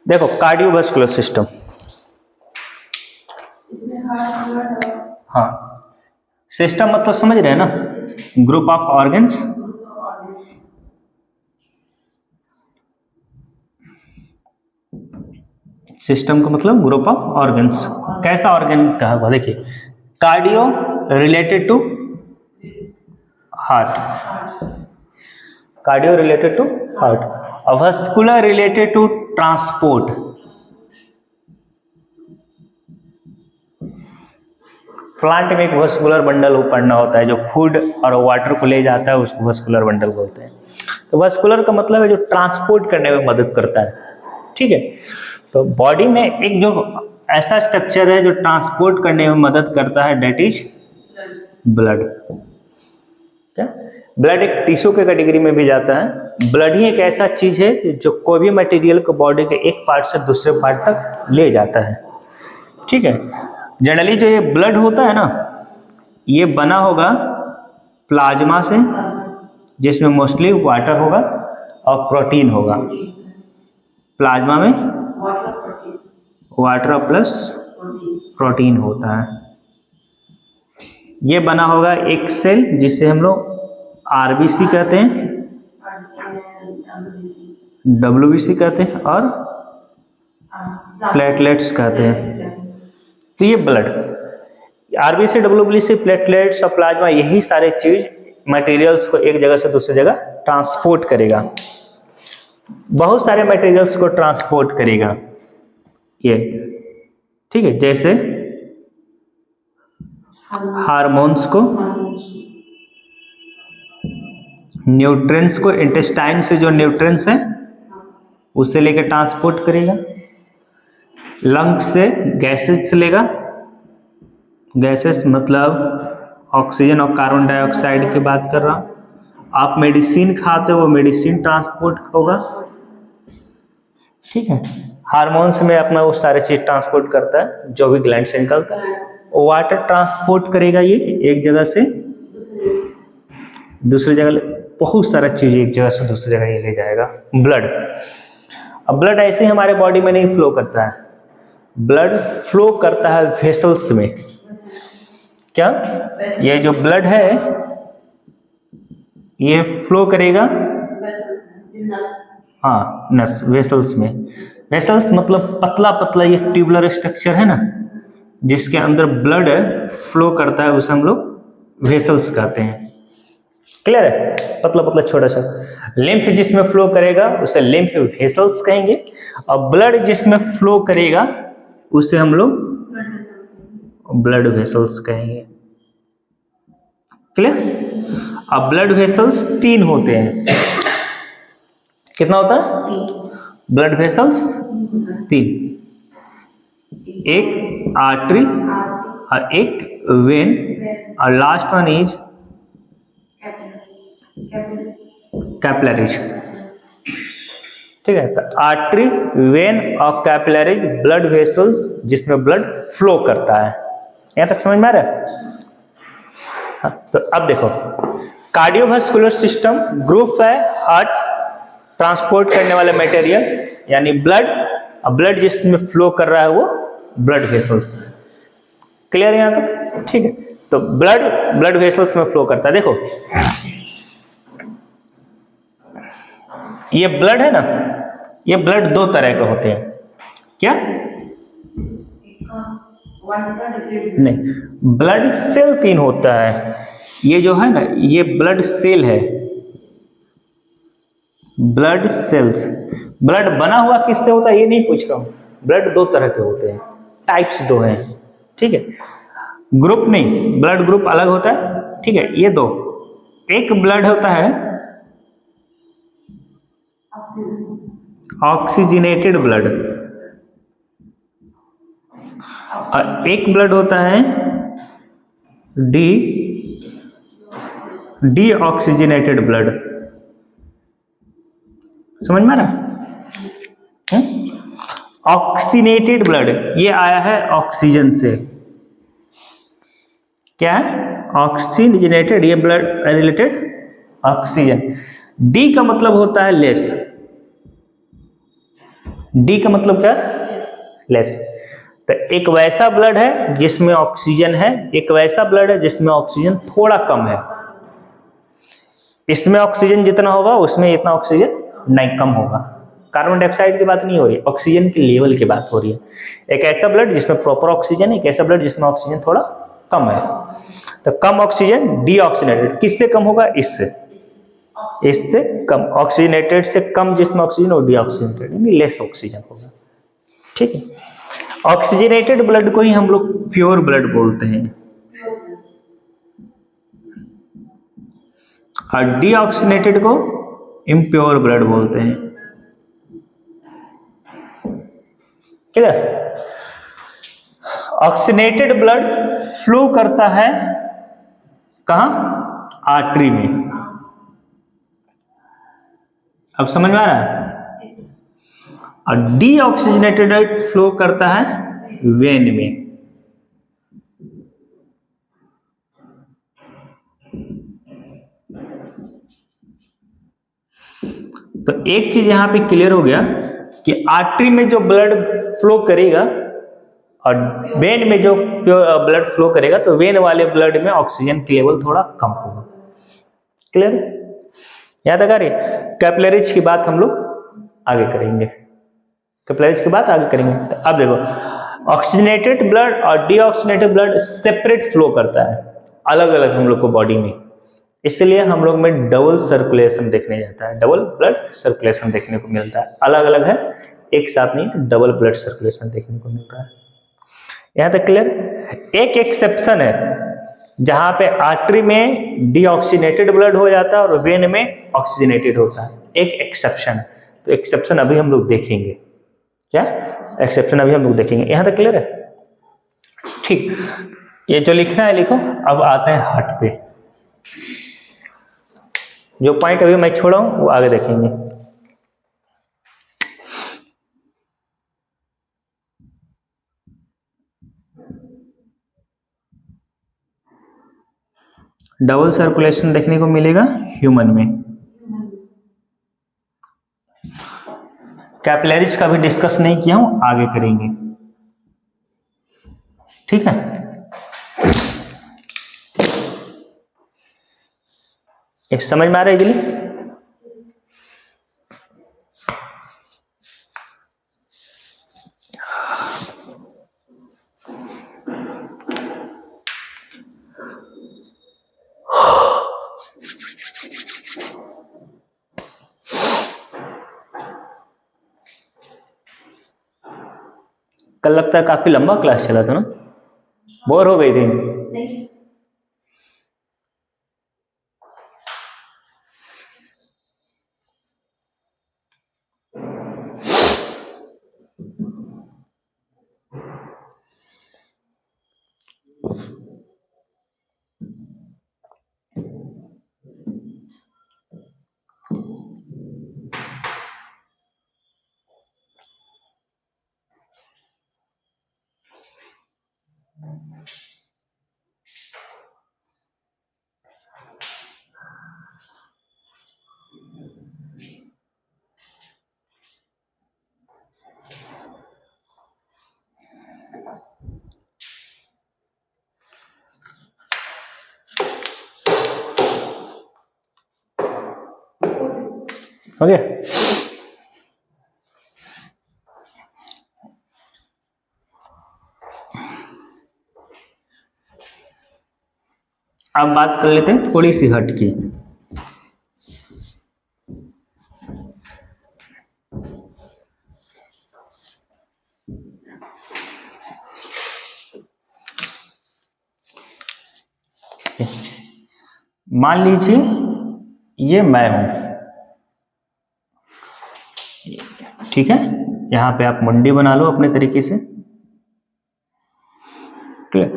देखो cardiovascular system, हाँ system मतलब समझ रहे हैं ना, ग्रुप ऑफ ऑर्गन्स। सिस्टम का मतलब ग्रुप ऑफ ऑर्गन्स। कैसा ऑर्गन कहा हुआ, देखिए cardio related to heart, cardio related to heart, vascular related to transport, plant में एक वस्कुलर बंडल पड़ना होता है जो फूड और वाटर को ले जाता है, उसको वस्कुलर बंडल बोलते हैं। तो वस्कुलर का मतलब है जो ट्रांसपोर्ट करने में मदद करता है, ठीक है। तो बॉडी में एक जो ऐसा स्ट्रक्चर है जो ट्रांसपोर्ट करने में मदद करता है, डेट इज ब्लड। क्या ब्लड एक टिश्यू के कैटेगरी में भी जाता है। ब्लड ही एक ऐसा चीज है जो कोई भी मटेरियल को बॉडी के एक पार्ट से दूसरे पार्ट तक ले जाता है, ठीक है। जनरली जो ये ब्लड होता है ना, ये बना होगा प्लाज्मा से, जिसमें मोस्टली वाटर होगा और प्रोटीन होगा। प्लाज्मा में वाटर प्लस प्रोटीन होता है। ये बना होगा एक सेल जिसे हम लोग आरबीसी कहते हैं, डब्ल्यूबीसी कहते हैं और प्लेटलेट्स कहते हैं। तो ये ब्लड, आरबीसी, डब्ल्यूबीसी, प्लेटलेट्स और प्लाज्मा, यही सारे चीज मटेरियल्स को एक जगह से दूसरी जगह ट्रांसपोर्ट करेगा। बहुत सारे मटेरियल्स को ट्रांसपोर्ट करेगा ये, ठीक है। जैसे हार्मोन्स को, न्यूट्रिएंट्स को, इंटेस्टाइन से जो न्यूट्रिएंट्स हैं उसे लेकर ट्रांसपोर्ट करेगा। लंग्स से गैसेस से लेगा, गैसेस मतलब ऑक्सीजन और कार्बन डाइऑक्साइड की बात कर रहा हूँ। आप मेडिसिन खाते हो, वो मेडिसिन ट्रांसपोर्ट होगा, ठीक है। हार्मोन्स में अपना वो सारे चीज ट्रांसपोर्ट करता है जो भी ग्लैंड से निकलता है। वाटर ट्रांसपोर्ट करेगा ये एक जगह से दूसरी जगह, बहुत सारा चीज एक जगह से दूसरी जगह ये ले जाएगा। ब्लड, अब ब्लड ऐसे ही हमारे बॉडी में नहीं फ्लो करता है, ब्लड फ्लो करता है वेसल्स में। क्या ये जो ब्लड है ये फ्लो करेगा, हाँ नस, वेसल्स में। वेसल्स मतलब पतला पतला ये ट्यूबुलर स्ट्रक्चर है ना, जिसके अंदर ब्लड फ्लो करता है, उसे हम लोग वेसल्स कहते हैं। क्लियर है, पतला पतला छोटा सा। लिम्फ जिसमें फ्लो करेगा उसे लिम्फ वेसल्स कहेंगे, और ब्लड जिसमें फ्लो करेगा उसे हम लोग ब्लड वेसल्स कहेंगे। क्लियर। अब ब्लड वेसल्स 3 होते हैं। कितना होता है ब्लड वेसल्स? 3, एक आर्टरी और एक वेन और लास्ट वन इज कैपिलरीज, ठीक है। तो आर्टरी, वेन और कैपिलरीज ब्लड वेसल्स जिसमें ब्लड फ्लो करता है। यहां तक समझ में आ रहा है? हाँ, तो अब देखो कार्डियोवास्कुलर सिस्टम ग्रुप है हार्ट ट्रांसपोर्ट करने वाले मटेरियल यानी ब्लड, और ब्लड जिसमें फ्लो कर रहा है वो ब्लड वेसल्स। क्लियर है यहां तक? ठीक है। तो ब्लड वेसल्स में फ्लो करता है। देखो ये ब्लड है ना, ये ब्लड 2 तरह के होते हैं। क्या? नहीं, ब्लड सेल 3 होता है। ये जो है ना, ये ब्लड सेल है, ब्लड सेल्स। ब्लड बना हुआ किससे होता है ये नहीं पूछ रहा हूं। ब्लड 2 तरह के होते हैं, टाइप्स 2 हैं, ठीक है। ग्रुप नहीं, ब्लड ग्रुप अलग होता है, ठीक है। ये 2, एक ब्लड होता है ऑक्सीजनेटेड ब्लड, और एक ब्लड होता है डीऑक्सीजनेटेड ब्लड। समझ में आ रहा? ऑक्सीनेटेड ब्लड ये आया है ऑक्सीजन से। क्या है? ऑक्सीजनेटेड, ये ब्लड रिलेटेड ऑक्सीजन। डी का मतलब होता है लेस, डी का मतलब क्या? लेस। तो एक वैसा ब्लड है जिसमें ऑक्सीजन है, एक वैसा ब्लड है जिसमें ऑक्सीजन थोड़ा कम है। इसमें ऑक्सीजन जितना होगा उसमें इतना ऑक्सीजन नहीं कम होगा। कार्बन डाइऑक्साइड की बात नहीं हो रही, ऑक्सीजन की लेवल की बात हो रही है। एक ऐसा ब्लड जिसमें प्रॉपर ऑक्सीजन है, एक ऐसा ब्लड जिसमें ऑक्सीजन थोड़ा कम है। तो कम ऑक्सीजन डीऑक्सीनेटेड, किससे कम होगा? इससे, इससे कम। ऑक्सीजनेटेड से कम जिसमें ऑक्सीजन और डीऑक्सीनेटेड यानी लेस ऑक्सीजन होगा। ठीक है, ऑक्सीजनेटेड ब्लड को ही हम लोग प्योर ब्लड बोलते हैं और डीऑक्सीनेटेड को इम्प्योर ब्लड बोलते हैं। क्लियर? ऑक्सीजनेटेड ब्लड फ्लो करता है कहां? आर्टरी में। अब समझ में आ रहा है? और डीऑक्सीजनेटेड ब्लड फ्लो करता है वेन में। तो एक चीज यहां पे क्लियर हो गया कि आर्टरी में जो ब्लड फ्लो करेगा और वेन में जो ब्लड फ्लो करेगा, तो वेन वाले ब्लड में ऑक्सीजन की लेवल थोड़ा कम होगा। क्लियर? याद आ रही? कैपिलरीज की बात हम लोग आगे करेंगे, कैपिलरीज की बात आगे करेंगे। तो अब देखो, ऑक्सीजनेटेड ब्लड और डीऑक्सीजनेटेड ब्लड सेपरेट फ्लो करता है, अलग अलग हम लोग को बॉडी में। इसलिए हम लोग में डबल सर्कुलेशन देखने जाता है, डबल ब्लड सर्कुलेशन देखने को मिलता है। अलग अलग है, एक साथ नहीं, तो डबल ब्लड सर्कुलेशन देखने को मिल रहा है। यहां तक क्लियर? एक एक्सेप्शन है जहां पे आर्टरी में डीऑक्सीनेटेड ब्लड हो जाता है और वेन में ऑक्सीजनेटेड होता है, एक एक्सेप्शन। तो एक्सेप्शन अभी हम लोग देखेंगे। क्या एक्सेप्शन अभी हम लोग देखेंगे। यहां तक क्लियर है? ठीक, ये जो लिखना है लिखो। अब आते हैं हार्ट पे। जो पॉइंट अभी मैं छोड़ा हूं वो आगे देखेंगे। डबल सर्कुलेशन देखने को मिलेगा ह्यूमन में। कैपिलरीज का भी डिस्कस नहीं किया हूं, आगे करेंगे। ठीक है, एक समझ में आ रहा है इजली? कल लगता है काफी लंबा क्लास चला था ना, बोर हो गई थी? ओके, अब बात कर लेते हैं थोड़ी सी हट की। मान लीजिए ये मैं हूं, ठीक है? यहां पे आप मुंडी बना लो अपने तरीके से। ठीक है,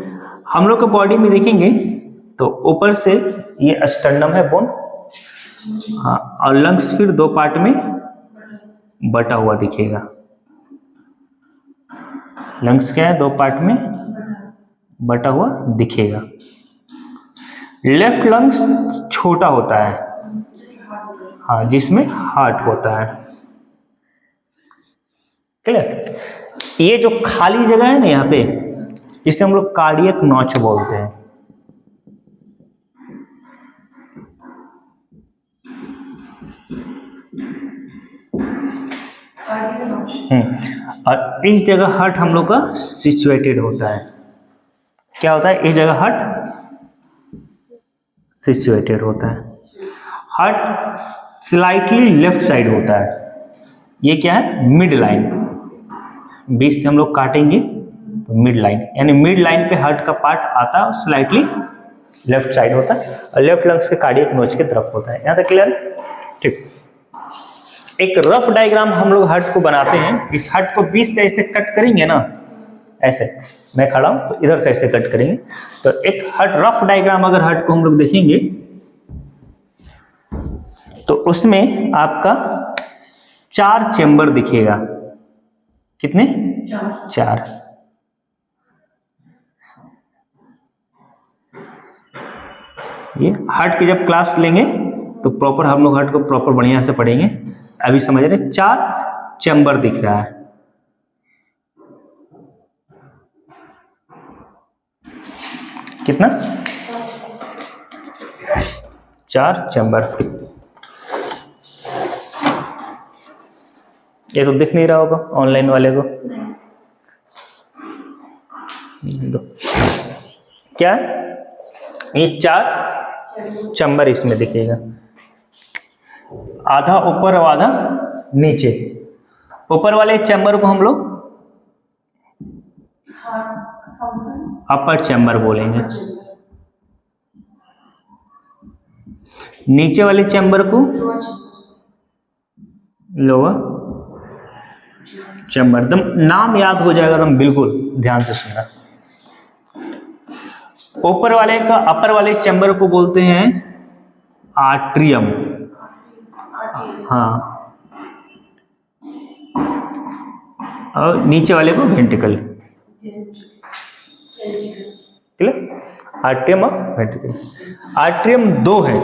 हम लोग को बॉडी में देखेंगे तो ऊपर से ये स्टर्नम है, बोन, हाँ, और लंग्स फिर दो पार्ट में बटा हुआ दिखेगा। लंग्स क्या है? दो पार्ट में बटा हुआ दिखेगा। लेफ्ट लंग्स छोटा होता है, हाँ, जिसमें हार्ट होता है। क्लियर। ये जो खाली जगह है ना यहाँ पे, इसे हम लोग कार्डियक नॉच बोलते हैं। और इस जगह हार्ट हम लोग का सिचुएटेड होता है। क्या होता है? इस जगह हार्ट सिचुएटेड होता है। हार्ट स्लाइटली लेफ्ट साइड होता है। ये क्या है? Mid line. बीच से हम लोग काटेंगे तो मिड लाइन, यानी मिड लाइन पे हार्ट का पार्ट आता है, स्लाइटली लेफ्ट साइड होता है और लेफ्ट लंग्स के कार्डियक नोच की तरफ होता है। यहाँ तक क्लियर? ठीक। एक रफ डायग्राम हम लोग हार्ट को बनाते हैं। इस हार्ट को बीच से ऐसे कट करेंगे ना, ऐसे मैं खड़ा हूं तो इधर से ऐसे कट करेंगे, तो एक हार्ट रफ डायग्राम अगर हार्ट को हम लोग देखेंगे तो उसमें आपका 4 चेंबर दिखेगा। कितने? 4। ये हार्ट की जब क्लास लेंगे तो प्रॉपर हम लोग हार्ट को प्रॉपर बढ़िया से पढ़ेंगे। अभी समझ रहे? 4 चेंबर दिख रहा है। कितना? 4 चेंबर। ये तो दिख नहीं रहा होगा ऑनलाइन वाले को। दो क्या? ये 4 चेंबर इसमें दिखेगा, आधा ऊपर और आधा नीचे। ऊपर वाले चेंबर को हम लोग अपर चेंबर बोलेंगे, नीचे वाले चेंबर को लोअर चेंबर। एकदम नाम याद हो जाएगा एकदम, बिल्कुल ध्यान से सुनना। ऊपर वाले का, अपर वाले चेंबर को बोलते हैं आर्ट्रियम। हाँ, और नीचे वाले को वेंट्रिकल। क्लियर? आर्ट्रियम और वेंट्रिकल। आर्ट्रियम 2 है,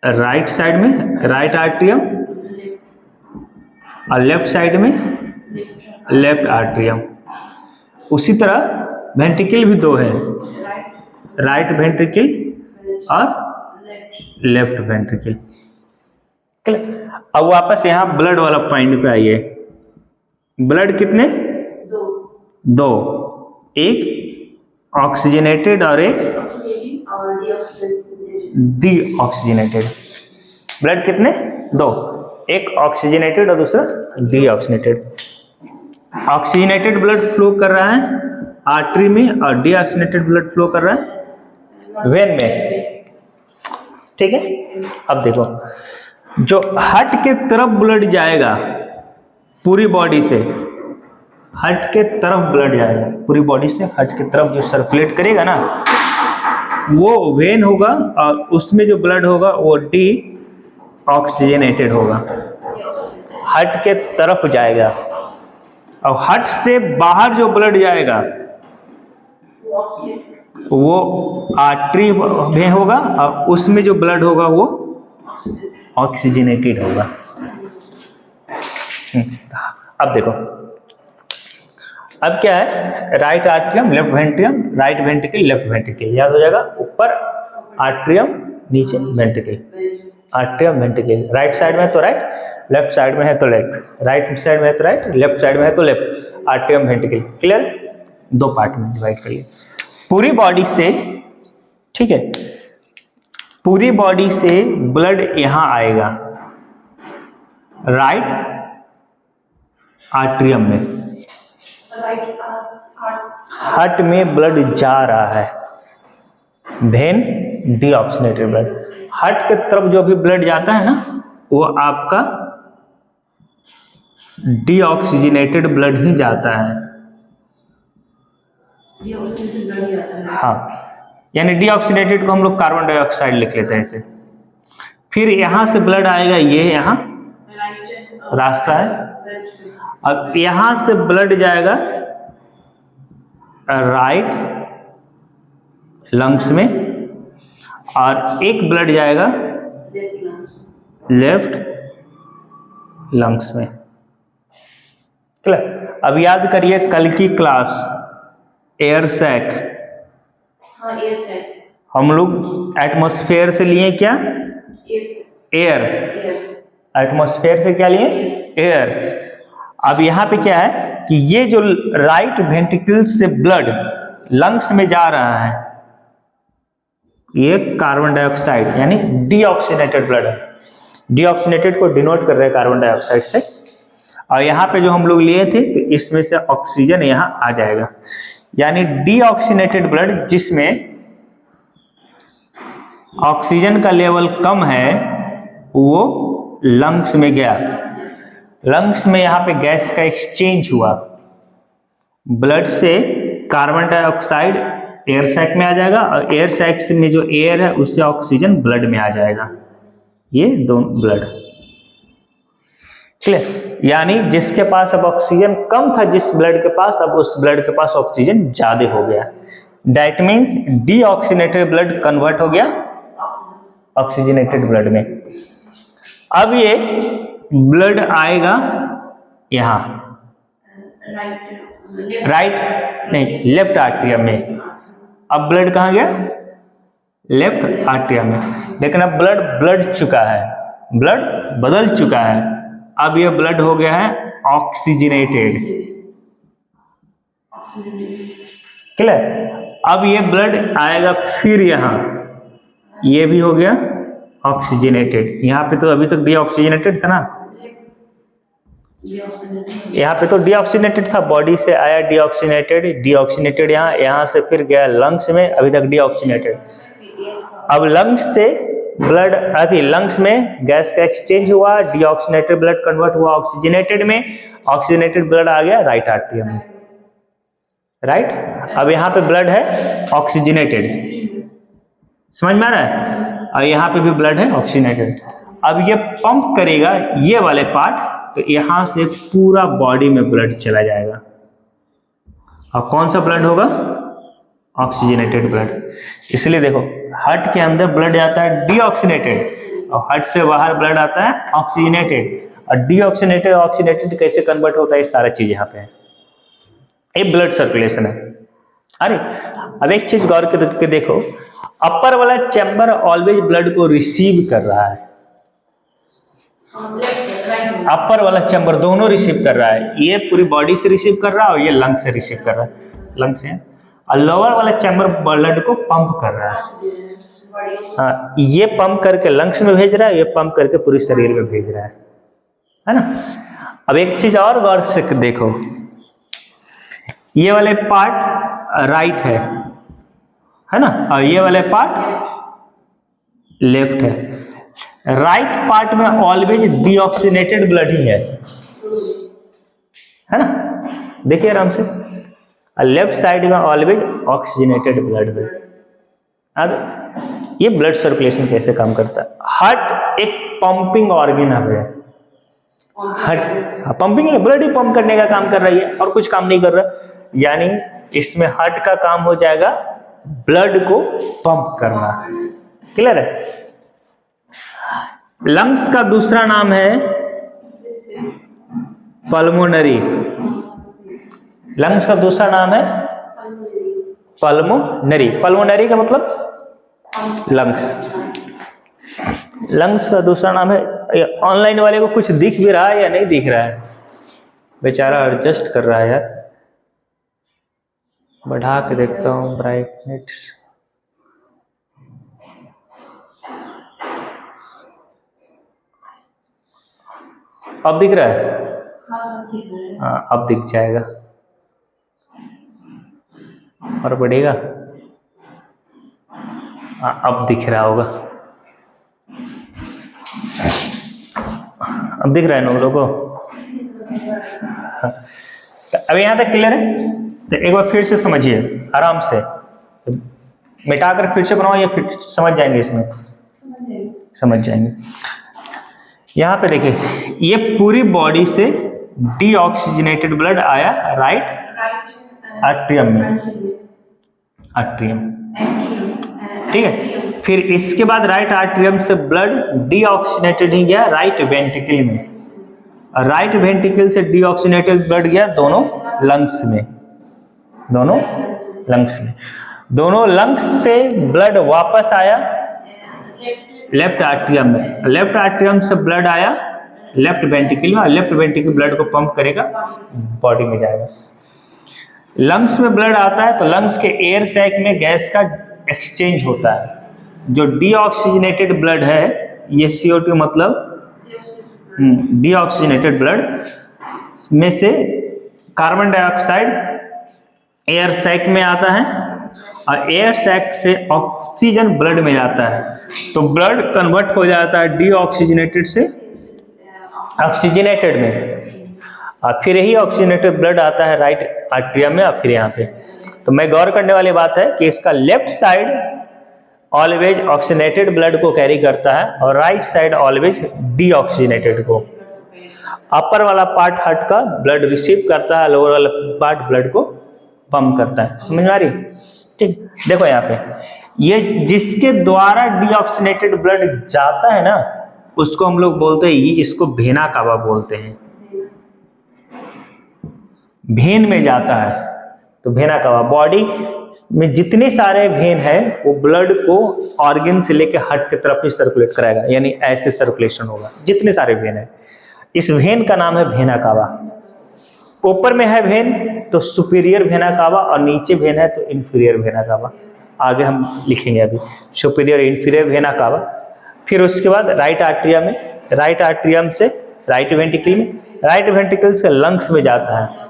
राइट साइड में राइट आर्ट्रियम और लेफ्ट साइड में लेफ्ट आर्ट्रियम। उसी तरह वेंट्रिकल भी 2 है, राइट वेंट्रिकल और लेफ्ट वेंट्रिकल। अब वापस यहाँ ब्लड वाला पॉइंट पे आइए। ब्लड कितने? 2। एक ऑक्सीजनेटेड और एक डीऑक्सीजनेटेड। ब्लड कितने? 2। एक ऑक्सीजनेटेड और दूसरा डीऑक्सीजनेटेड। ऑक्सीजनेटेड ब्लड फ्लो कर रहा है आर्टरी में और डीऑक्सीजनेटेड ब्लड फ्लो कर रहा है वेन में। ठीक है? अब देखो, जो हार्ट के तरफ ब्लड जाएगा पूरी बॉडी से, हार्ट के तरफ ब्लड जाएगा पूरी बॉडी से, हार्ट के तरफ जो सर्कुलेट करेगा ना, वो वेन होगा और उसमें जो ब्लड होगा वो डी ऑक्सीजनेटेड होगा, हार्ट के तरफ जाएगा। और हार्ट से बाहर जो ब्लड जाएगा वो आर्टरी में होगा और उसमें जो ब्लड होगा वो ऑक्सीजनेटेड होगा। अब देखो, अब क्या है? Right atrium left ventrium, right ventricle left ventricle. याद हो जाएगा, ऊपर आर्ट्रियम नीचे ventricle, atrium ventricle. Right side में है तो राइट, लेफ्ट साइड में है तो लेफ्ट, राइट साइड में है तो राइट, लेफ्ट साइड में है तो left, atrium ventricle. Clear? 2 part में डिवाइड करिए पूरी बॉडी से। ठीक है? पूरी बॉडी से ब्लड यहां आएगा राइट आर्ट्रियम में, हार्ट में ब्लड जा रहा है, वेन डीऑक्सीजनेटेड ब्लड। हार्ट के तरफ जो भी ब्लड जाता है ना, वो आपका डीऑक्सीजनेटेड ब्लड ही जाता है। हाँ, यानी डीऑक्सीजनेटेड को हम लोग कार्बन डाइऑक्साइड लिख लेते हैं ऐसे। फिर यहां से ब्लड आएगा, ये यहां रास्ता है, अब यहां से ब्लड जाएगा राइट लंग्स में और एक ब्लड जाएगा लेफ्ट लंग्स में। क्लियर। अब याद करिए कल की क्लास एयर सैक, हम लोग एटमॉस्फेयर से लिए क्या? एयर। एटमॉस्फेयर से क्या लिए? एयर। अब यहाँ पे क्या है कि ये जो राइट वेंट्रिकल से ब्लड लंग्स में जा रहा है, ये कार्बन डाइऑक्साइड यानी डीऑक्सीनेटेड ब्लड है। डीऑक्सीनेटेड को डिनोट कर रहे हैं कार्बन डाइऑक्साइड से। और यहाँ पे जो हम लोग लिए थे तो इसमें से ऑक्सीजन यहाँ आ जाएगा, यानी डीऑक्सीनेटेड ब्लड जिसमें ऑक्सीजन का लेवल कम है वो लंग्स में गया। लंग्स में यहाँ पे गैस का एक्सचेंज हुआ, ब्लड से कार्बन डाइऑक्साइड एयर सैक में आ जाएगा और एयर सैक में जो एयर है उससे ऑक्सीजन ब्लड में आ जाएगा। ये दोनों ब्लड क्लियर। यानी जिसके पास अब ऑक्सीजन कम था जिस ब्लड के पास, अब उस ब्लड के पास ऑक्सीजन ज्यादा हो गया। That means deoxygenated blood convert हो गया ऑक्सीजनेटेड ब्लड में। अब ये ब्लड आएगा यहाँ राइट नहीं लेफ्ट आर्टरियम में। अब ब्लड कहाँ गया? लेफ्ट आर्टरियम में। लेकिन अब ब्लड चुका है, ब्लड बदल चुका है। अब ये ब्लड हो गया है ऑक्सीजनेटेड। क्लियर। अब ये ब्लड आएगा फिर यहाँ, ये भी हो गया ऑक्सीजनेटेड। यहाँ पे तो अभी तक डीऑक्सीजनेटेड था ना, यहाँ पे तो डीऑक्सीनेटेड था, बॉडी से आया डीऑक्सीनेटेड यहाँ से फिर गया लंग्स में, अभी तक डीऑक्सीनेटेड। अब लंग्स से ब्लड लंग्स में गैस का एक्सचेंज हुआ, डीऑक्सीनेटेड ब्लड कन्वर्ट हुआ ऑक्सीजनेटेड में, ऑक्सीजनेटेड ब्लड आ गया राइट आर्टरियम में। राइट। अब यहाँ पे ब्लड है ऑक्सीजनेटेड, समझ में आ रहा है? और यहाँ पे भी ब्लड है ऑक्सीजनेटेड। अब ये पंप करेगा ये वाले पार्ट, तो यहाँ से पूरा बॉडी में ब्लड चला जाएगा। और कौन सा ब्लड होगा? Oxygenated blood. इसलिए देखो हार्ट के अंदर ब्लड जाता है डीऑक्सीनेटेड और हार्ट से बाहर ब्लड आता है ऑक्सीजनेटेड। और डीऑक्सीनेटेड ऑक्सीजनेटेड कैसे कन्वर्ट होता है, ये सारा चीज यहाँ पे है। ये ब्लड सर्कुलेशन है। अरे अब एक चीज गौर करके देखो, अपर वाला चैम्बर ऑलवेज ब्लड को रिसीव कर रहा है। अपर वाला चैम्बर दोनों रिसीव कर रहा है, ये पूरी बॉडी से रिसीव कर रहा है और ये लंग से रिसीव कर रहा है, लंग से। और लोअर वाला चैम्बर ब्लड को पंप कर रहा है। हाँ, ये पंप करके लंग्स में भेज रहा है, ये पंप करके पूरे शरीर में भेज रहा है ना। अब एक चीज और गौर से देखो, ये वाले पार्ट राइट है ना, और ये वाले पार्ट लेफ्ट है। राइट पार्ट में ऑलवेज डीऑक्सीनेटेड ब्लड ही है ना, देखिए आराम से। और लेफ्ट साइड में ऑलवेज ऑक्सीजनेटेड ब्लड है। अब ये ब्लड सर्कुलेशन कैसे काम करता है? हार्ट एक पंपिंग ऑर्गन है, हार्ट पंपिंग ब्लड ही पंप करने का काम कर रही है और कुछ काम नहीं कर रहा। यानी इसमें हार्ट का काम हो जाएगा ब्लड को पंप करना। क्लियर है? लंग्स का दूसरा नाम है पल्मोनरी। लंग्स का दूसरा नाम है पल्मोनरी। पल्मोनरी का मतलब लंग्स। लंग्स का दूसरा नाम है। ऑनलाइन वाले को कुछ दिख भी रहा है या नहीं दिख रहा है? बेचारा एडजस्ट कर रहा है यार। बढ़ा के देखता हूँ ब्राइटनेस। अब दिख रहा है? हाँ, अब दिख जाएगा और बढ़ेगा। हाँ, अब दिख रहा होगा। अब दिख रहा है ना हम लोगों को? अब यहाँ तक क्लियर है? तो एक बार फिर से समझिए आराम से, मिटाकर फिर से बनाओ, ये फिर समझ जाएंगे, इसमें समझ जाएंगे। यहाँ पे देखिए, ये पूरी बॉडी से डीऑक्सीजनेटेड ब्लड आया राइट आर्टरियम में, आर्टरियम, ठीक है। फिर इसके बाद राइट आर्टरियम से ब्लड डीऑक्सीजनेटेड ही गया राइट वेंट्रिकल में, राइट वेंट्रिकल से डीऑक्सीजनेटेड ब्लड गया दोनों लंग्स में, दोनों लंग्स में, दोनों लंग्स से ब्लड वापस आया लेफ्ट आर्ट्रियम में, लेफ्ट आर्ट्रियम से ब्लड आया लेफ्ट वेंट्रिकल में, और लेफ्ट वेंट्रिकल ब्लड को पंप करेगा बॉडी में जाएगा। लंग्स में ब्लड आता है तो लंग्स के एयर सैक में गैस का एक्सचेंज होता है। जो डीऑक्सीजनेटेड ब्लड है, ये CO2 मतलब डीऑक्सीजनेटेड ब्लड में से कार्बन डाइऑक्साइड एयर सैक में आता है और एयर सैक से ऑक्सीजन ब्लड में जाता है, तो ब्लड कन्वर्ट हो जाता है डीऑक्सीजनेटेड से ऑक्सीजनेटेड में, और फिर यही ऑक्सीजनेटेड ब्लड आता है राइट आर्ट्रियम में और फिर यहाँ पे। तो मैं गौर करने वाली बात है कि इसका left side always oxygenated blood को कैरी करता है और राइट साइड ऑलवेज डीऑक्सीजनेटेड को। अपर वाला पार्ट हार्ट का ब्लड रिसीव करता है, लोअर वाला पार्ट ब्लड को पंप करता है। समझ में आ रही? ठीक, देखो यहाँ पे ये जिसके द्वारा डीऑक्सीजनेटेड ब्लड जाता है ना, उसको हम लोग बोलते हैं, इसको भेना कावा बोलते हैं। भेन में जाता है तो भेना कावा। बॉडी में जितने सारे भेन है वो ब्लड को ऑर्गन से लेकर हार्ट की तरफ ही सर्कुलेट कराएगा, यानी ऐसे सर्कुलेशन होगा। जितने सारे भेन है, इस भेन का नाम है भेना कावा। ऊपर में है भेन तो सुपीरियर भेना कावा और नीचे भेन है तो इंफीरियर भेना कावा। आगे हम लिखेंगे अभी सुपीरियर इंफीरियर भेना कावा। फिर उसके बाद राइट आर्ट्रियम में, राइट आर्ट्रियम से राइट वेंट्रिकल में, राइट वेंट्रिकल से लंग्स में जाता है।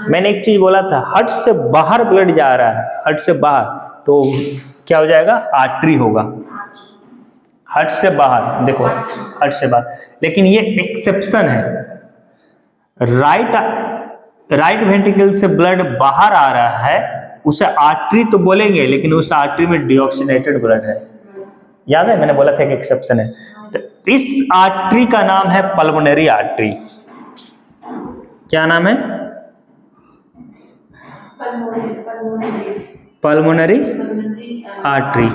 मैंने एक चीज बोला था, हार्ट से बाहर ब्लड जा रहा है, हार्ट से बाहर, तो क्या हो जाएगा? आर्टरी होगा। हार्ट से बाहर, देखो हार्ट से बाहर, लेकिन ये एक्सेप्शन है। राइट वेंट्रिकल से ब्लड बाहर आ रहा है, उसे आर्टरी तो बोलेंगे, लेकिन उस आर्टरी में डीऑक्सीजनेटेड ब्लड है। याद है मैंने बोला था कि एक्सेप्शन है। तो इस आर्टरी का नाम है पल्मोनरी आर्टरी। क्या नाम है? Pulmonary artery.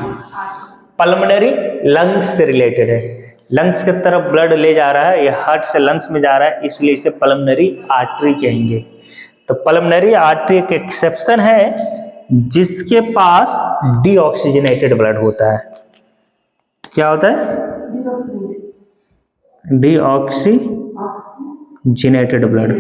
पल्मोनरी लंग्स से रिलेटेड है, लंग्स की तरफ ब्लड ले जा रहा है, ये हार्ट से लंग्स में जा रहा है, इसलिए इसे पल्मोनरी आर्टरी कहेंगे। तो पल्मोनरी आर्टरी एक एक्सेप्शन है जिसके पास डीऑक्सीजनेटेड ब्लड होता है। क्या होता है? Deoxygenated blood.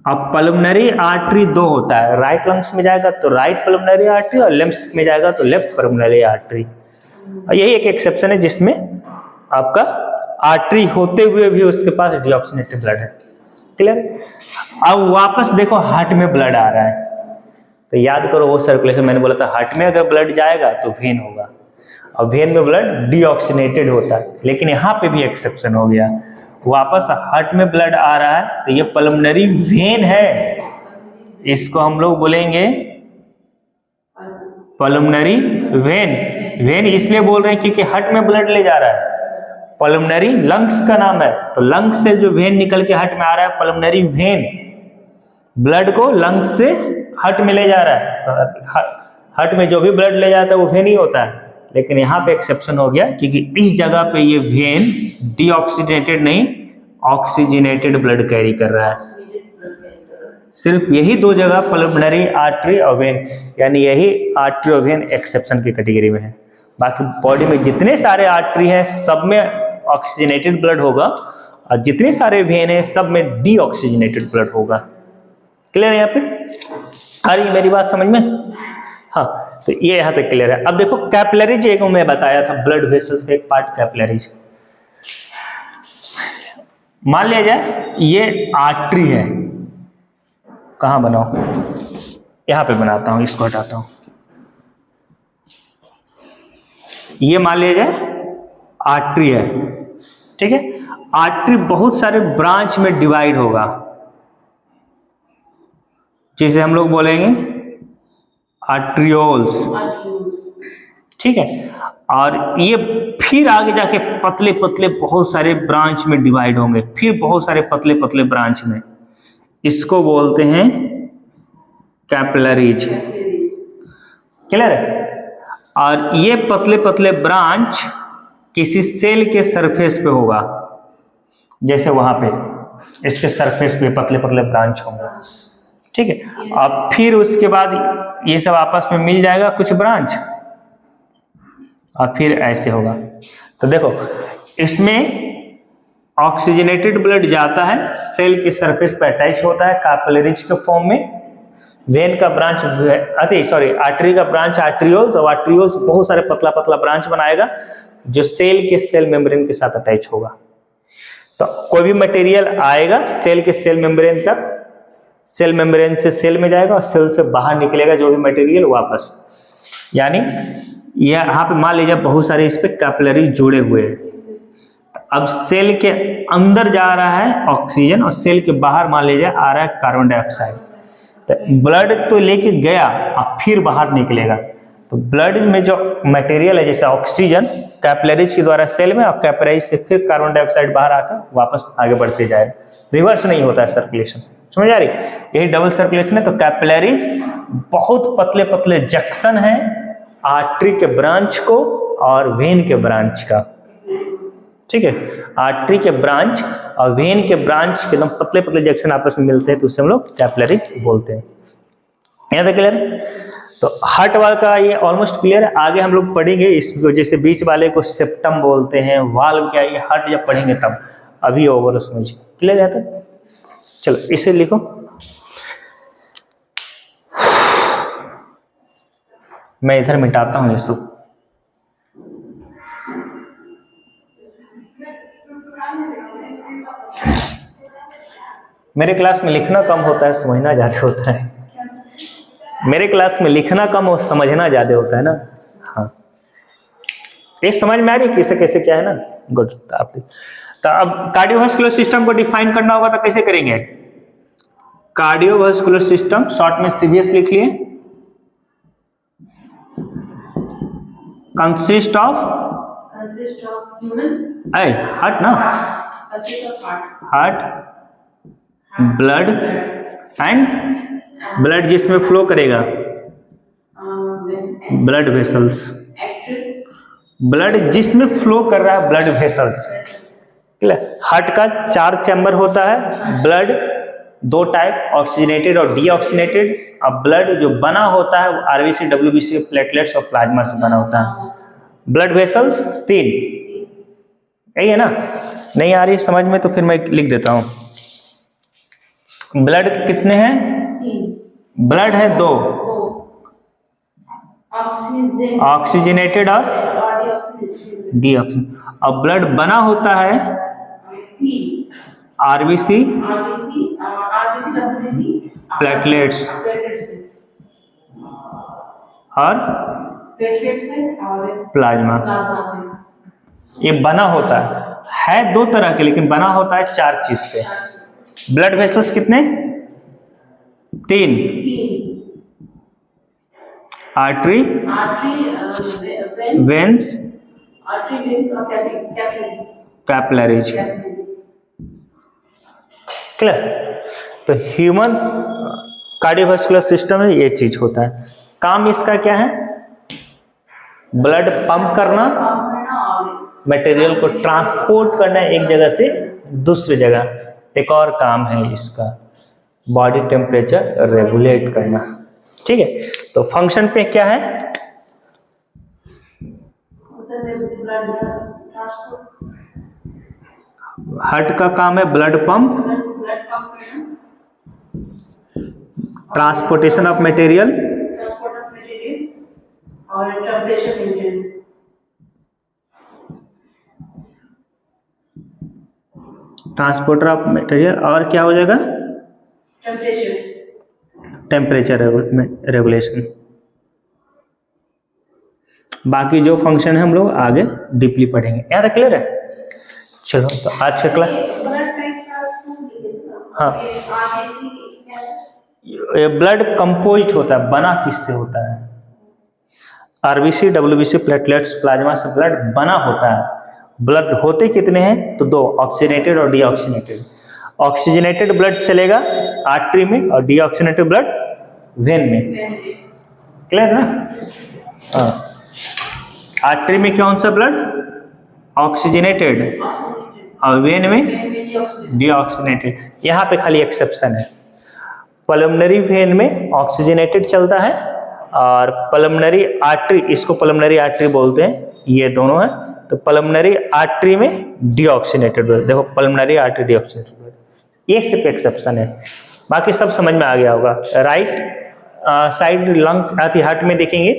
अब पल्मोनरी आर्टरी दो होता है, राइट लंग्स में जाएगा तो राइट पल्मोनरी आर्टरी और लेफ्ट में जाएगा तो लेफ्ट पल्मोनरी आर्टरी। और यही एक एक्सेप्शन है जिसमें आपका आर्टरी होते हुए भी उसके पास डीऑक्सीजनेटेड ब्लड है। क्लियर? अब वापस देखो हार्ट में ब्लड आ रहा है, तो याद करो वो सर्कुलेशन मैंने बोला था, हार्ट में अगर ब्लड जाएगा तो वेन होगा, और वेन में ब्लड डीऑक्सीजनेटेड होता है। लेकिन यहाँ पे भी एक्सेप्शन हो गया, वापस हार्ट में ब्लड आ रहा है तो ये पल्मोनरी वेन है, इसको हम लोग बोलेंगे पल्मोनरी वेन। वेन इसलिए बोल रहे हैं क्योंकि हार्ट में ब्लड ले जा रहा है। पल्मोनरी लंग्स का नाम है, तो लंग्स से जो वेन निकल के हार्ट में आ रहा है पल्मोनरी वेन, ब्लड को लंग्स से हार्ट में ले जा रहा है। तो हार्ट में जो भी ब्लड ले जाता है वो वेन ही होता है। लेकिन यहाँ पे एक्सेप्शन हो गया क्योंकि इस जगह पे ये वेन डीऑक्सीजनेटेड नहीं, ऑक्सीजनेटेड ब्लड कैरी कर रहा है। सिर्फ यही दो जगह पल्मोनरी आर्टरी और वेन, यानी यही आर्टरी और वेन एक्सेप्शन की कैटेगरी में है। बाकी बॉडी में जितने सारे आर्टरी हैं सब में ऑक्सीजनेटेड ब्लड होगा, और जितने सारे वेन है सब में डीऑक्सीजनेटेड ब्लड होगा। क्लियर है यहाँ पे? आ रही मेरी बात समझ में? हाँ, तो ये यहाँ तक क्लियर है। अब देखो कैपिलरीज, एक मैं बताया था ब्लड वेसल्स का एक पार्ट कैपिलरीज। मान लिया जाए ये आर्टरी है, कहाँ बनाओ? यहाँ पे बनाता हूँ, इसको हटाता हूँ। ये मान लिया जाए आर्टरी है, ठीक है। आर्टरी बहुत सारे ब्रांच में डिवाइड होगा, जिसे हम लोग बोलेंगे आर्ट्रियोल्स, ठीक है। और ये फिर आगे जाके पतले पतले बहुत सारे ब्रांच में डिवाइड होंगे, फिर बहुत सारे पतले पतले ब्रांच में, इसको बोलते हैं कैपिलरीज। क्लियर है? और ये पतले पतले ब्रांच किसी सेल के सरफेस पे होगा, जैसे वहाँ पे इसके सरफेस पे पतले पतले ब्रांच होंगे, ठीक है। अब फिर उसके बाद ये सब आपस में मिल जाएगा कुछ ब्रांच, और फिर ऐसे होगा। तो देखो इसमें ऑक्सीजनेटेड ब्लड जाता है, सेल के सरफेस पर अटैच होता है कैपिलरीज के फॉर्म में। वेन का ब्रांच आर्टरी का ब्रांच आर्ट्रियोल्स, और आर्ट्रियोल्स बहुत सारे पतला पतला ब्रांच बनाएगा जो सेल के सेल मेम्ब्रेन के साथ अटैच होगा। तो कोई भी मटेरियल आएगा सेल के सेल मेम्ब्रेन तक, सेल मेम्ब्रेन से सेल में जाएगा और सेल से बाहर निकलेगा जो भी मटेरियल वापस। यानी यहाँ पे मान लीजिए बहुत सारे इस पे कैपिलरीज जुड़े हुए हैं। अब सेल के अंदर जा रहा है ऑक्सीजन और सेल के बाहर मान लीजिए आ रहा है कार्बन डाइऑक्साइड। तो ब्लड तो लेके गया और फिर बाहर निकलेगा। तो ब्लड में जो मटेरियल है जैसे ऑक्सीजन कैपिलरीज के द्वारा सेल में, और कैपिलरीज से फिर कार्बन डाइऑक्साइड बाहर आकर वापस आगे बढ़ते जाएगा, रिवर्स नहीं होता है सर्कुलेशन। समझ आ रही? यही डबल सर्कुलेशन है। तो कैपिलरीज बहुत पतले पतले जंक्शन है आर्टरी के ब्रांच को और वेन के ब्रांच का, ठीक है। आर्टरी के ब्रांच और वेन के ब्रांच के एकदम पतले पतले जंक्शन आपस में मिलते हैं तो उसे हम लोग कैपिलरीज बोलते हैं। यहाँ तक क्लियर है? तो हार्ट वाल का ये ऑलमोस्ट क्लियर है। आगे हम लोग पढ़ेंगे इसको, जैसे बीच वाले को सेप्टम बोलते हैं, वाल्व क्या है, ये हार्ट जब पढ़ेंगे तब। अभी ओवर समझ क्लियर है? तो चलो इसे लिखो। मैं इधर मिटाता हूँ ये सब। मेरे क्लास में लिखना कम होता है, समझना ज्यादा होता है। मेरे क्लास में लिखना कम और समझना ज्यादा होता है ना। हाँ, ये समझ में आ रही है कैसे कैसे क्या है ना। गुड। तो अब कार्डियोवास्कुलर सिस्टम को डिफाइन करना होगा तो कैसे करेंगे? कार्डियोवास्कुलर सिस्टम शॉर्ट में सीवीएस लिख लिए। कंसिस्ट ऑफ ह्यूमन हार्ट ना, हार्ट, ब्लड एंड ब्लड जिसमें फ्लो करेगा ब्लड वेसल्स, ब्लड जिसमें फ्लो कर रहा है ब्लड वेसल्स। हार्ट का 4 चैम्बर होता है, ब्लड 2 टाइप, ऑक्सीजनेटेड और डीऑक्सीजनेटेड। अब ब्लड जो बना होता है वो आरबीसी, डब्ल्यूबीसी, प्लेटलेट्स और प्लाज्मा से बना होता है। ब्लड वेसल्स 3, यही है ना। नहीं आ रही समझ में तो फिर मैं लिख देता हूं। ब्लड कितने हैं? ब्लड है 2, ऑक्सीजनेटेड और डीऑक्सीजन। अब ब्लड बना होता है आरबीसी, प्लेटलेट्स और प्लाज्मा। ये बना होता है 2 तरह के, लेकिन बना होता है 4 चीज से। ब्लड वेसल्स कितने? 3, आर्टरी, वेन्स, कैपिलरीज। क्लियर? तो ह्यूमन कार्डियोवास्कुलर सिस्टम में ये चीज होता है। काम इसका क्या है? ब्लड पंप करना, मटेरियल को ट्रांसपोर्ट करना एक जगह से दूसरी जगह। एक और काम है इसका, बॉडी टेम्परेचर रेगुलेट करना, ठीक है। तो फंक्शन पे क्या है? हार्ट का काम है blood pump, transportation of material और temperature maintain. Transporter of material और क्या हो जाएगा? Temperature regulation. बाकी जो फंक्शन है हम लोग आगे डीपली पढ़ेंगे। यहाँ तक क्लियर है? चलो तो आज का क्लास, हाँ, ब्लड कंपोजिट होता है, बना किससे होता है? आरबीसी, डब्ल्यूबीसी, प्लेटलेट्स, प्लाज्मा से ब्लड बना होता है। ब्लड होते कितने हैं? तो 2, ऑक्सीजनेटेड और डीऑक्सीजनेटेड। ऑक्सीजनेटेड ब्लड चलेगा आर्टरी में और डीऑक्सीजनेटेड ब्लड वेन में। क्लियर ना? हाँ, आर्टरी में कौन सा ब्लड? ऑक्सीजनेटेड, और वेन में डीऑक्सीजनेटेड। यहाँ पे खाली एक्सेप्शन है, पल्मोनरी वेन में ऑक्सीजनेटेड चलता है और पल्मोनरी आर्टरी, इसको पल्मोनरी आर्टरी बोलते हैं, ये दोनों है। तो पल्मोनरी आर्टरी में डीऑक्सीजनेटेड, देखो पल्मोनरी आर्टरी डीऑक्सीजनेटेड, ये सिर्फ एक्सेप्शन है, बाकी सब समझ में आ गया होगा। राइट साइड लंग आती हार्ट में देखेंगे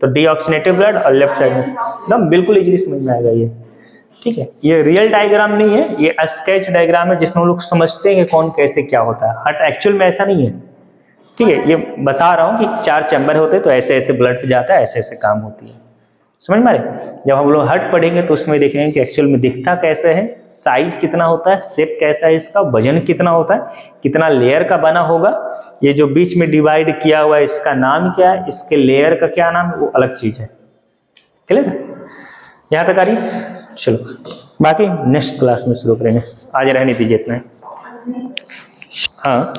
तो डीऑक्सीजनेटेड ब्लड, और लेफ्ट साइड में एकदम बिल्कुल इजीली समझ में आएगा ये, ठीक है। ये रियल डायग्राम नहीं है, ये स्केच डायग्राम है जिसमें लोग समझते हैं कि कौन कैसे क्या होता है। हार्ट एक्चुअल में ऐसा नहीं है, ठीक है। ये बता रहा हूँ कि 4 चैम्बर होते हैं तो ऐसे ऐसे ब्लड जाता है, ऐसे ऐसे काम होती है, समझ में आ रही। जब हम लोग हार्ट पढ़ेंगे तो उसमें देखेंगे कि एक्चुअल में दिखता कैसे है, साइज कितना होता है, शेप कैसा है इसका, वजन कितना होता है, कितना लेयर का बना होगा, ये जो बीच में डिवाइड किया हुआ है इसका नाम क्या है, इसके लेयर का क्या नाम है, वो अलग चीज है। क्लियर है, यहाँ तक आ रही। चलो बाकी नेक्स्ट क्लास में शुरू करेंगे, आज रहने दीजिए इतना। हाँ